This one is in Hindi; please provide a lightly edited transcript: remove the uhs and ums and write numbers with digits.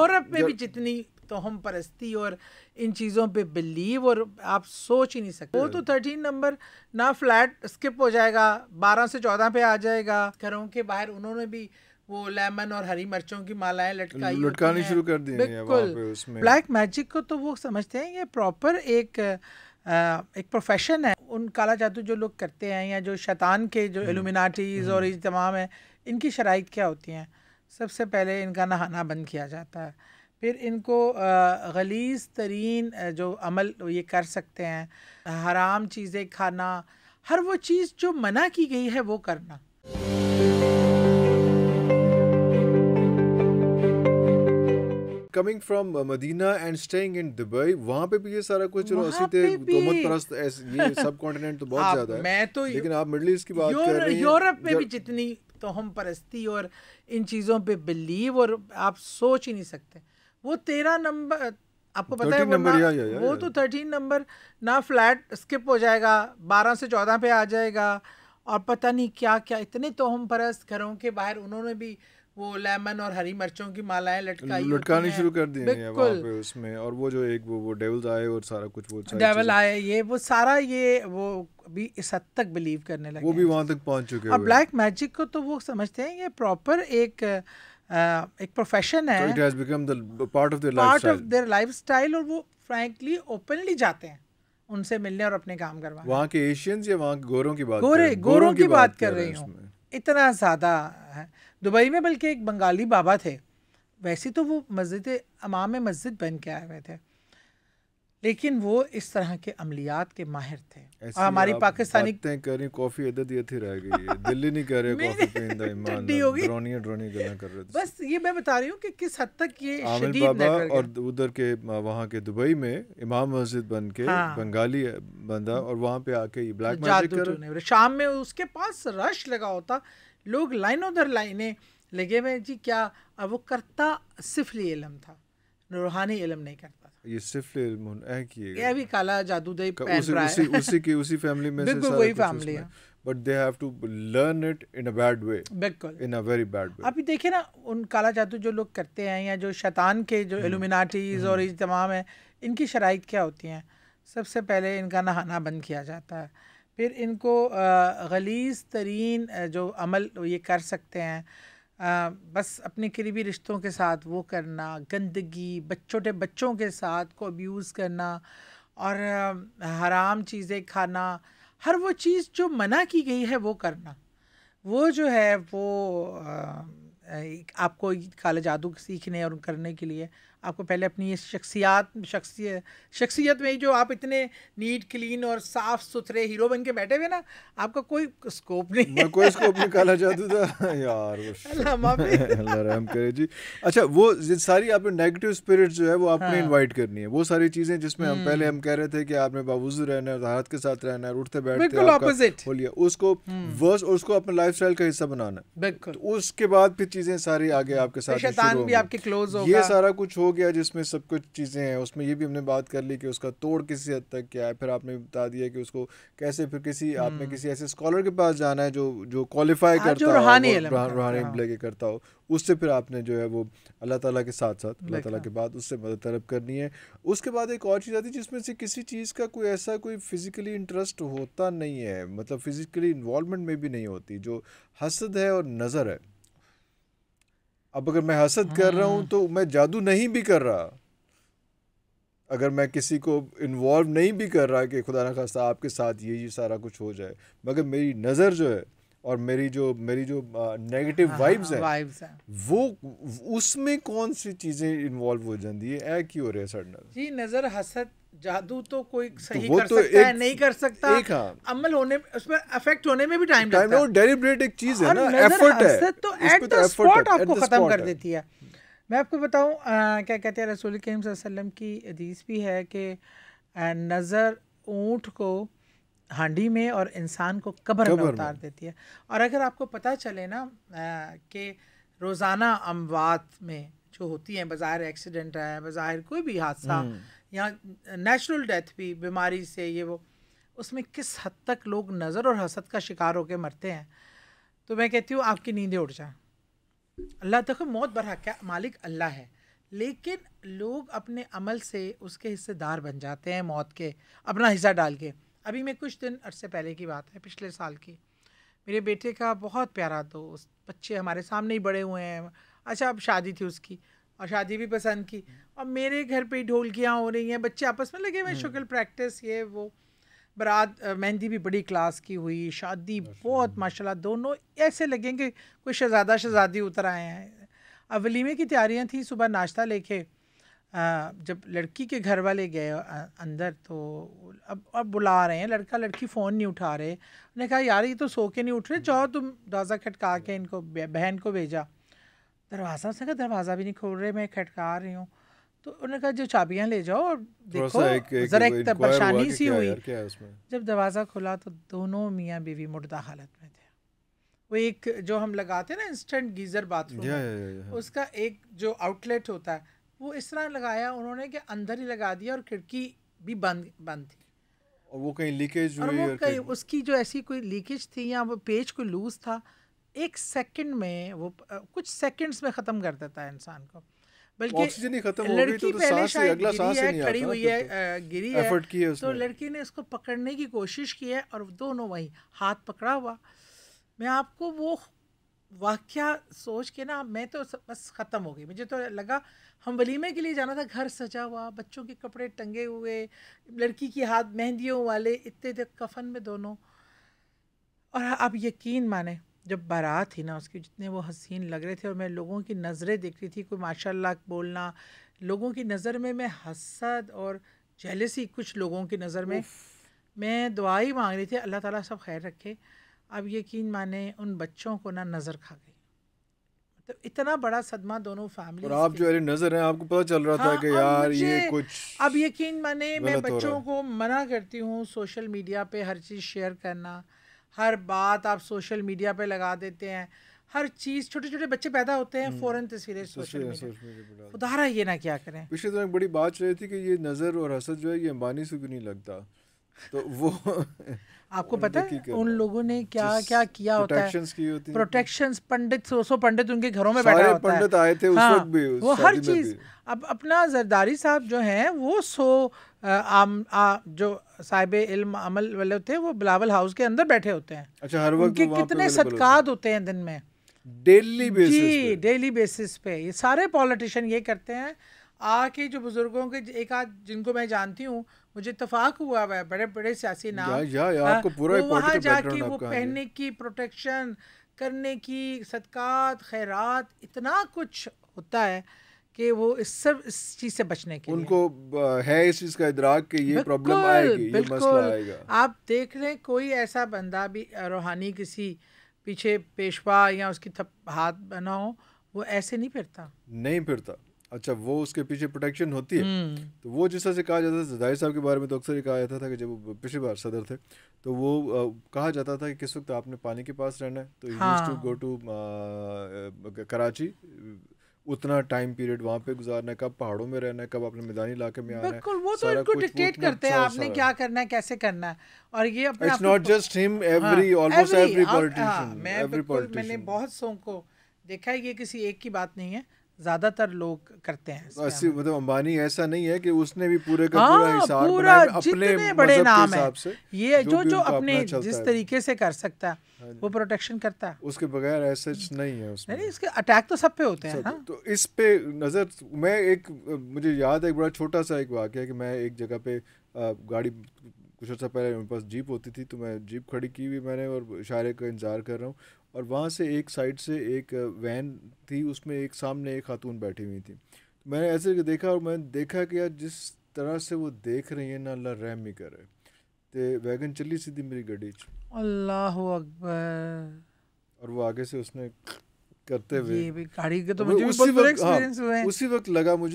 यूरोप में भी जितनी तोहम परस्ती और इन चीज़ों पे बिलीव, और आप सोच ही नहीं सकते। वो तो 13 नंबर ना फ्लैट स्किप हो जाएगा, 12 से 14 पे आ जाएगा। घरों के बाहर उन्होंने भी वो लेमन और हरी मिर्चों की मालाएं लटकानी शुरू कर दी। बिल्कुल। ब्लैक मैजिक को तो वो समझते हैं ये प्रॉपर एक प्रोफेशन है। उन काला जादू जो लोग करते हैं या जो शैतान के जो इल्यूमिनाटीज और ये तमाम है, इनकी शराइत क्या होती हैं? सबसे पहले इनका नहाना बंद किया जाता है, फिर इनको गलीज़ तरीन जो अमल ये कर सकते हैं, हराम चीज़ें खाना, हर वो चीज़ जो मना की गई है वो करना। Coming from Medina and staying in Dubai, वहाँ पे भी ये सारा कुछ तोहमत परस्त ये सब कॉन्टिनेंट तो बहुत ज्यादा है। मैं तो लेकिन आप मिडिल ईस्ट की बात कर रही हैं, यूरोप में भी जितनी तोहम परस्ती और इन चीज़ों पे बिलीव, और आप सोच ही नहीं सकते। वो 13 नंबर आपको पता है वो तो 13 नंबर ना फ्लैट स्किप हो जाएगा, 12 से 14 पे आ जाएगा, और पता नहीं क्या क्या इतने तोहम परस्त। घरों के बाहर उन्होंने भी वो लेमन और हरी मिर्चों की मालाएं लटकानी शुरू कर दी वहाँ पे उसमें। और वो जो एक वो डेविल्स आए और सारा कुछ वो डेविल आए, ये वो सारा ये वो भी इस हद तक बिलीव करने लगे, वो भी वहाँ तक पहुँच चुके हैं। और ब्लैक मैजिक को तो वो समझते हैं ये प्रॉपर एक प्रोफेशन है। It has become the part of their lifestyle, और वो फ्रैंकली ओपनली जाते हैं उनसे मिलने और अपने काम करवाने। वहाँ के एशियंस या वहाँ के गोरों की बात गोरों की बात कर रही हूँ, इतना ज़्यादा है। दुबई में बल्कि एक बंगाली बाबा थे, वैसे तो वो मस्जिद इमाम मस्जिद बन के आए हुए थे, लेकिन वो इस तरह के अमलियात के माहिर थे। और हमारी पाकिस्तानी करी कॉफी इधर ही रह गई है, दिल्ली नहीं कर रहे कॉफी पींदा, ईमान ड्रोनी गल्ला कर रहे थे। बस ये मैं बता रही हूँ कि किस हद तक ये आमिर बाबा और उधर के वहाँ के दुबई में इमाम मस्जिद बन के बंगाली बंदा, और वहाँ पे आके ये ब्लैक मैजिक कर। शाम में उसके पास रश लगा होता, लोग लाइनों दर लाइनें लगे हुए जी। क्या अब वो करता सिफली इल्म था, रूहानी इल्म नहीं करता। ये सिर्फ ये भी काला जादू दे पहन रहा है, उसी फैमिली में से बिल्कुल वही फैमिली है, but they have to learn it in a bad way, बिल्कुल in a very bad way. अभी देखिए ना, उन काला जादू जो लोग करते हैं या जो शैतान के जो इल्यूमिनाटीज और ये तमाम है, इनकी शराइत क्या होती हैं? सबसे पहले इनका नहाना बंद किया जाता है, फिर इनको गलीज़ तरीन जो अमल ये कर सकते हैं, बस अपने करीबी रिश्तों के साथ वो करना, गंदगी, छोटे बच्चों के साथ को अब्यूज़ करना, और हराम चीज़ें खाना, हर वो चीज़ जो मना की गई है वो करना। वो जो है वो आपको काला जादू सीखने और करने के लिए आपको पहले अपनी शख्सियत में जो आप इतने नीट क्लीन और साफ सुथरे हीरो बन के बैठे हुए ना, आपका कोई स्कोप नहीं, कोई स्कोप नहीं काला जादू था यार। अल्लाह रहम करे जी। अच्छा, वो सारी आपने नेगेटिव स्पिरिट जो है वो आपने इनवाइट करनी है, वो सारी चीजें जिसमें हम पहले हम कह रहे थे कि आपने बावजूद रहना है, तहारत के साथ रहना है, उठते बैठते ऑपोजिट बोलिए उसको वर्स, और उसको अपने लाइफस्टाइल का हिस्सा बनाना है। बिल्कुल। तो उसके बाद फिर चीजें सारी आगे आपके साथ शैतान भी आपके क्लोज होगा, ये सारा कुछ हो गया जिसमें सब कुछ चीजें हैं। उसमें ये भी हमने बात कर ली कि उसका तोड़ किसी हद तक क्या है, फिर आपने बता दिया कि उसको कैसे फिर किसी आपने किसी ऐसे स्कॉलर के पास जाना है जो क्वालिफाई करता हो, रूहानी लेके करता हो, उससे फिर आपने जो है वो अल्लाह ताला के साथ साथ अल्लाह ताला के बाद उससे मदद तलब करनी है। उसके बाद एक और चीज़ आती है जिसमें से किसी चीज़ का कोई ऐसा कोई फिजिकली इंटरेस्ट होता नहीं है, मतलब फिजिकली इन्वॉल्वमेंट में भी नहीं होती, जो हसद है और नज़र है। अब अगर मैं हसद कर रहा हूँ तो मैं जादू नहीं भी कर रहा, अगर मैं किसी को इन्वॉल्व नहीं भी कर रहा कि खुदा न खास्ता आपके साथ ये सारा कुछ हो जाए, मगर मेरी नज़र जो है और मेरी जो नेगेटिव वाइब्स हैं वो उसमें कौन सी चीज़ें इन्वॉल्व हो जाती है? ऐ क्यों हो रहा है सडन जी? नज़र, हसद, जादू तो कोई सही कर सकता है, नहीं कर सकता, अमल होने उस पर अफेक्ट होने में भी टाइम लगता है। डेलिब्रेट एक चीज़ है ना, एफर्ट है, तो एट द स्पॉट आपको ख़त्म कर देती है। मैं आपको बताऊं क्या कहते हैं, रसूल करीम सल्लल्लाहु अलैहि वसल्लम की हदीस भी है कि नज़र ऊँट को हांडी में और इंसान को कब्र में उतार देती है। और अगर आपको पता चले ना कि रोज़ाना अमवात में जो होती हैं, बज़ाहिर एक्सीडेंट है, बज़ाहिर कोई भी हादसा या नेचुरल डेथ भी, बीमारी से ये वो, उसमें किस हद तक लोग नज़र और हसद का शिकार होकर मरते हैं। तो मैं कहती हूँ आपकी नींदें उड़ जाएं। अल्लाह देखो, मौत बरहक है, मालिक अल्लाह है, लेकिन लोग अपने अमल से उसके हिस्सेदार बन जाते हैं मौत के, अपना हिस्सा डाल के। अभी मैं कुछ दिन अरसे पहले की बात है, पिछले साल की, मेरे बेटे का बहुत प्यारा दोस्त, बच्चे हमारे सामने ही बड़े हुए हैं, अच्छा अब शादी थी उसकी और शादी भी पसंद की, और मेरे घर पे ढोलकियाँ हो रही हैं, बच्चे आपस में लगे हुए, शुक्ल प्रैक्टिस ये वो, बारात मेहंदी भी बड़ी क्लास की हुई, शादी बहुत माशाल्लाह, दोनों ऐसे लगेंगे कोई शहज़ादा शहज़ादी उतर आए हैं। अब वलीमे की तैयारियां थी, सुबह नाश्ता लेके जब लड़की के घर वाले गए अंदर, तो अब बुला रहे हैं, लड़का लड़की फ़ोन नहीं उठा रहे। उन्होंने कहा यार ये तो सो के नहीं उठ रहे, जाओ तुम दरवाज़ा खटका के इनको, बहन को भेजा दरवाज़ा, उसने कहा दरवाज़ा भी नहीं खोल रहे, मैं खटका रही हूँ। तो उन्होंने कहा जो चाबियाँ ले जाओ और देखो, ज़रा एक परेशानी सी हुई। जब दरवाज़ा खुला तो दोनों मियाँ बीवी मुर्दा हालत में थे। वो एक जो हम लगाते हैं ना इंस्टेंट गीज़र बाथरूम, उसका एक जो आउटलेट होता है वो इस तरह लगाया उन्होंने कि अंदर ही लगा दिया, और खिड़की भी बंद थी, और वो कहीं लीकेज हुई, और वो कहीं उसकी जो ऐसी कोई लीकेज थी या वो पेज कोई लूज था, एक सेकंड में वो कुछ सेकंड्स में ख़त्म कर देता है इंसान को। बल्कि ऑक्सीजन ही खत्म हो गई, लड़की तो पहले शायद अगला सांस ही नहीं आता, खड़ी हुई है, गिरी है, एफर्ट की है उसने, तो लड़की ने उसको पकड़ने की कोशिश की है और दोनों वहीं हाथ पकड़ा हुआ। मैं आपको वो वाक़या सोच के ना, मैं तो बस ख़त्म हो गई। मुझे तो लगा हम वलीमे के लिए जाना था, घर सजा हुआ, बच्चों के कपड़े टंगे हुए, लड़की की हाथ मेहंदियों वाले, इतने थे कफन में दोनों। और अब यकीन माने जब बारात थी ना उसकी, जितने वो हसीन लग रहे थे, और मैं लोगों की नज़रें देख रही थी, कोई माशाल्लाह बोलना, लोगों की नज़र में मैं हसद और जेलसी, कुछ लोगों की नज़र में मैं दुआ ही मांग रही थी अल्लाह ताला सब खैर रखे। अब यकीन माने उन बच्चों को ना नज़र खा गई, तो इतना बड़ा सदमा दोनों फैमिली। और आप जो अरे नज़र हैं, आपको पता चल रहा था कि यार ये कुछ, अब यकीन माने मैं बच्चों को मना करती हूँ सोशल मीडिया पे हर चीज़ शेयर करना, हर बात आप सोशल मीडिया पे लगा देते हैं, हर चीज़, छोटे छोटे बच्चे पैदा होते हैं फ़ौरन तस्वीरें सोशल मीडिया, खुदारा ये ना क्या करें। पिछले दिनों एक बड़ी बात चल रही थी कि ये नज़र और हसद जो है ये अंबानी से भी नहीं लगता, तो वो आपको पता है उन लोगों ने क्या क्या किया होता है, प्रोटेक्शंस, पंडित 100 पंडित उनके घरों में बैठा होता है, पंडित आए थे उस वक्त भी, वो हर चीज़। अब अपना जरदारी साहब जो हैं वो जो साहिब इल्म अमल वाले थे, वो बिलावल हाउस के अंदर बैठे होते हैं। अच्छा, हर वक्त उनके कितने सदकात होते हैं दिन में, डेली बेसिस पे, डेली बेसिस पे। ये सारे पॉलिटिशियन ये करते हैं, आके जो बुजुर्गों के एक आध जिनको मैं जानती हूँ, मुझे इत्तेफाक हुआ है, बड़े बड़े सियासी नाम, आपको पूरा वो वहाँ जाके वो पहनने की, प्रोटेक्शन करने की, सदकात खैरात, इतना कुछ होता है कि वो इस चीज़ से बचने के उनको है इस चीज़ का इदराक कि ये प्रॉब्लम आएगी, ये मसला आएगा। आप देख लें कोई ऐसा बंदा भी रूहानी किसी पीछे पेशवा या उसकी हाथ बना हो, वो ऐसे नहीं फिरता। अच्छा, वो उसके पीछे प्रोटेक्शन होती है। तो वो जिस तरह से कहा जाता था, जरदारी साहब के बारे में तो अक्सर ही कहा जाता था कि जब वो पिछली बार सदर थे तो वो कहा जाता था कि किस वक्त आपने पानी के पास रहना है, तो used to go to Karachi, उतना टाइम पीरियड वहाँ पे गुजारना है, कब पहाड़ों में रहना है, कब अपने मैदानी इलाके में आना है। बिल्कुल, वो तो इनको डिक्टेट करते हैं आपने क्या करना है, कैसे करना है। और ये अपने it's not just him, almost every politician. मैंने बहुत सौ को देखा है, ये किसी एक की बात नहीं है, ज़्यादातर लोग करते हैं। मतलब अंबानी ऐसा नहीं है कि उसने भी पूरे का पूरा हिसाब बनाया अपने बड़े नाम है, ये जो अपने जिस तरीके से कर सकता है वो प्रोटेक्शन करता है, उसके बगार ऐसा नहीं है उसमें। नहीं, इसके अटैक तो सब पे होते हैं। तो इस पे नज़र, मुझे याद है एक बड़ा छोटा सा एक वाक़या कि मैं एक जगह पे गाड़ी, कुछ अर्सा पहले मेरे पास जीप होती थी, तो मैं जीप खड़ी की हुई मैंने और इशारे का इंतज़ार कर रहा हूँ, और वहाँ से एक साइड से एक वैन थी, उसमें एक सामने एक खातून बैठी हुई थी। मैंने ऐसे देखा और मैंने देखा कि यार जिस तरह से वो देख रही है ना, अल्लाह रहम ही करे, तो वैगन चली सीधी मेरी गड्डी च, अल्लाहु अकबर, और वो आगे से उसने करते हुए गाड़ी के तो मुझे भी बहुत एक्सपीरियंस हुए हैं। उसी वक्त लगा मुझे